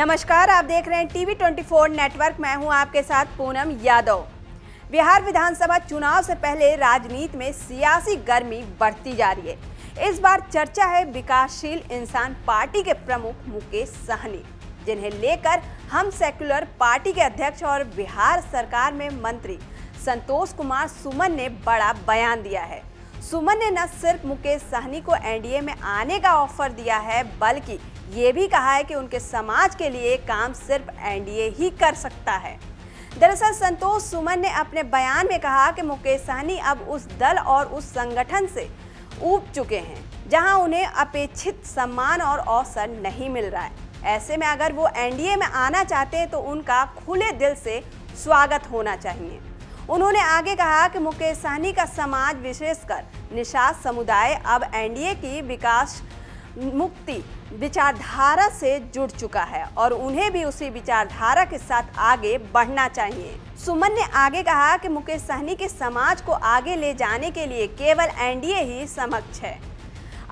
नमस्कार, आप देख रहे हैं टीवी 24 नेटवर्क। मैं हूं आपके साथ पूनम यादव। बिहार विधानसभा चुनाव से पहले राजनीति में सियासी गर्मी बढ़ती जा रही है। इस बार चर्चा है विकासशील इंसान पार्टी के प्रमुख मुकेश सहनी, जिन्हें लेकर हम सेक्युलर पार्टी के अध्यक्ष और बिहार सरकार में मंत्री संतोष कुमार सुमन ने बड़ा बयान दिया है। सुमन ने न सिर्फ मुकेश सहनी को एनडीए में आने का ऑफर दिया है, बल्कि ये भी कहा है कि उनके समाज के लिए काम सिर्फ एनडीए ही कर सकता है। दरअसल संतोष सुमन ने अपने बयान में कहा कि मुकेश सहनी अब उस दल और उस संगठन से ऊब चुके हैं जहां उन्हें अपेक्षित सम्मान और अवसर नहीं मिल रहा है। ऐसे में अगर वो एनडीए में आना चाहते हैं तो उनका खुले दिल से स्वागत होना चाहिए। उन्होंने आगे कहा कि मुकेश सहनी का समाज, विशेषकर निषाद समुदाय, अब एनडीए की विकास मुक्ति विचारधारा से जुड़ चुका है और उन्हें भी उसी विचारधारा के साथ आगे बढ़ना चाहिए। सुमन ने आगे कहा कि मुकेश सहनी के समाज को आगे ले जाने के लिए केवल एनडीए ही समक्ष है।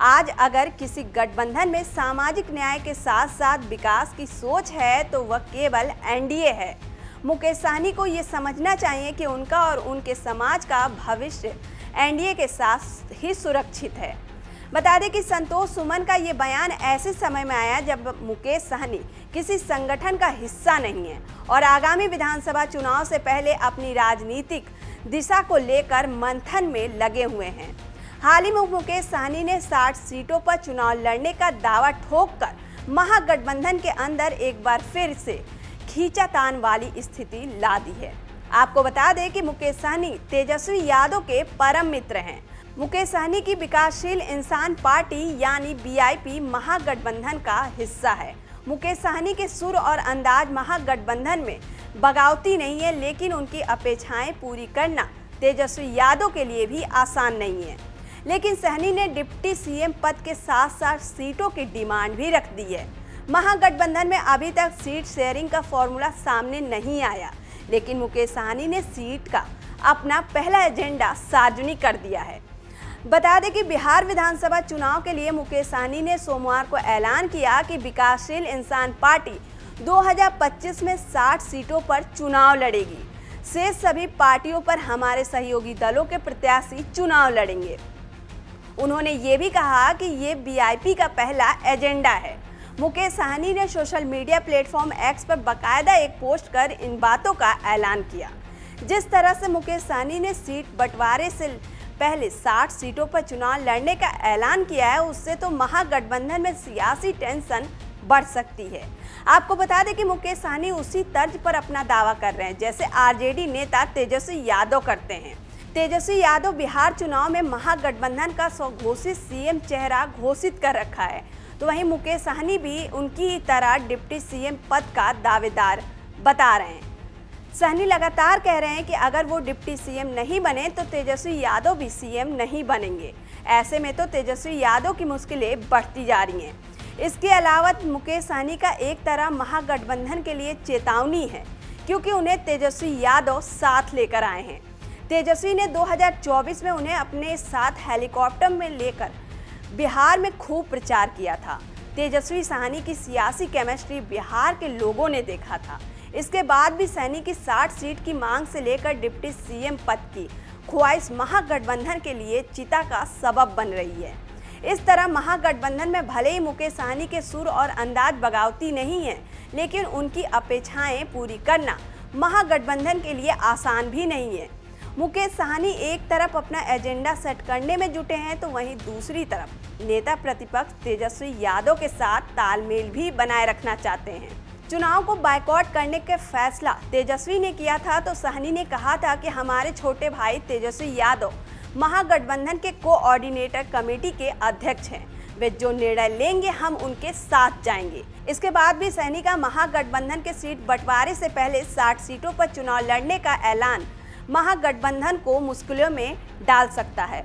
आज अगर किसी गठबंधन में सामाजिक न्याय के साथ साथ विकास की सोच है तो वह केवल एनडीए है। मुकेश सहनी को ये समझना चाहिए कि उनका और उनके समाज का भविष्य एनडीए के साथ ही सुरक्षित है। बता दें कि संतोष सुमन का ये बयान ऐसे समय में आया जब मुकेश सहनी किसी संगठन का हिस्सा नहीं है और आगामी विधानसभा चुनाव से पहले अपनी राजनीतिक दिशा को लेकर मंथन में लगे हुए हैं। हाल ही में मुकेश सहनी ने 60 सीटों पर चुनाव लड़ने का दावा ठोककर महागठबंधन के अंदर एक बार फिर से खींचातान वाली स्थिति ला दी है। आपको बता दें कि मुकेश सहनी तेजस्वी यादव के परम मित्र हैं। मुकेश सहनी की विकासशील इंसान पार्टी यानी वीआईपी महागठबंधन का हिस्सा है। मुकेश सहनी के सुर और अंदाज महागठबंधन में बगावती नहीं है, लेकिन उनकी अपेक्षाएं पूरी करना तेजस्वी यादव के लिए भी आसान नहीं है। लेकिन सहनी ने डिप्टी सीएम पद के साथ साथ सीटों की डिमांड भी रख दी है। महागठबंधन में अभी तक सीट शेयरिंग का फॉर्मूला सामने नहीं आया, लेकिन मुकेश सहनी ने सीट का अपना पहला एजेंडा सार्वजनिक कर दिया है। बता दें कि बिहार विधानसभा चुनाव के लिए मुकेश सहनी ने सोमवार को ऐलान किया कि विकासशील इंसान पार्टी 2025 में 60 सीटों पर चुनाव लड़ेगी। शेष सभी पार्टियों पर हमारे सहयोगी दलों के प्रत्याशी चुनाव लड़ेंगे। उन्होंने ये भी कहा कि ये वीआईपी का पहला एजेंडा है। मुकेश सहनी ने सोशल मीडिया प्लेटफॉर्म एक्स पर बाकायदा एक पोस्ट कर इन बातों का ऐलान किया। जिस तरह से मुकेश सहनी ने सीट बंटवारे से पहले 60 सीटों पर चुनाव लड़ने का ऐलान किया है, उससे तो महागठबंधन में सियासी टेंशन बढ़ सकती है। आपको बता दें कि मुकेश सहनी उसी तर्ज पर अपना दावा कर रहे हैं जैसे आरजेडी नेता तेजस्वी यादव करते हैं। तेजस्वी यादव बिहार चुनाव में महागठबंधन का स्वघोषित सीएम चेहरा घोषित कर रखा है, तो वहीं मुकेश सहनी भी उनकी तरह डिप्टी सीएम पद का दावेदार बता रहे हैं। सहनी लगातार कह रहे हैं कि अगर वो डिप्टी सीएम नहीं बने तो तेजस्वी यादव भी सीएम नहीं बनेंगे। ऐसे में तो तेजस्वी यादव की मुश्किलें बढ़ती जा रही हैं। इसके अलावा मुकेश सहनी का एक तरह महागठबंधन के लिए चेतावनी है, क्योंकि उन्हें तेजस्वी यादव साथ लेकर आए हैं। तेजस्वी ने 2024 में उन्हें अपने साथ हेलीकॉप्टर में लेकर बिहार में खूब प्रचार किया था। तेजस्वी सहनी की सियासी केमिस्ट्री बिहार के लोगों ने देखा था। इसके बाद भी सहनी की 60 सीट की मांग से लेकर डिप्टी सीएम पद की ख्वाहिश महागठबंधन के लिए चिंता का सबब बन रही है। इस तरह महागठबंधन में भले ही मुकेश सहनी के सुर और अंदाज बगावती नहीं है, लेकिन उनकी अपेक्षाएं पूरी करना महागठबंधन के लिए आसान भी नहीं है। मुकेश सहनी एक तरफ अपना एजेंडा सेट करने में जुटे हैं, तो वहीं दूसरी तरफ नेता प्रतिपक्ष तेजस्वी यादव के साथ तालमेल भी बनाए रखना चाहते हैं। चुनाव को बायकॉट करने का फैसला तेजस्वी ने किया था, तो सहनी ने कहा था कि हमारे छोटे भाई तेजस्वी यादव महागठबंधन के कोऑर्डिनेटर कमेटी के अध्यक्ष हैं। वे जो निर्णय लेंगे हम उनके साथ जाएंगे। इसके बाद भी सहनी का महागठबंधन के सीट बंटवारे से पहले 60 सीटों पर चुनाव लड़ने का ऐलान महागठबंधन को मुश्किलों में डाल सकता है।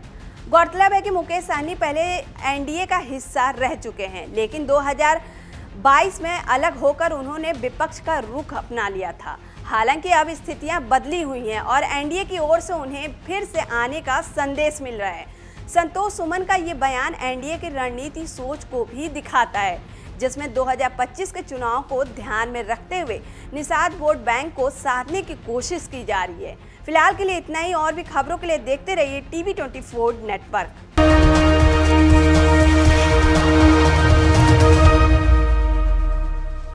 गौरतलब है कि मुकेश सहनी पहले एनडीए का हिस्सा रह चुके हैं, लेकिन 2022 में अलग होकर उन्होंने विपक्ष का रुख अपना लिया था। हालांकि अब स्थितियां बदली हुई हैं और एनडीए की ओर से उन्हें फिर से आने का संदेश मिल रहा है। संतोष सुमन का ये बयान एनडीए की रणनीति सोच को भी दिखाता है। जिसमें 2025 के चुनाव को ध्यान में रखते हुए निषाद वोट बैंक को साधने की कोशिश की जा रही है। फिलहाल के लिए इतना ही। और भी खबरों के लिए देखते रहिए TV 24 नेटवर्क।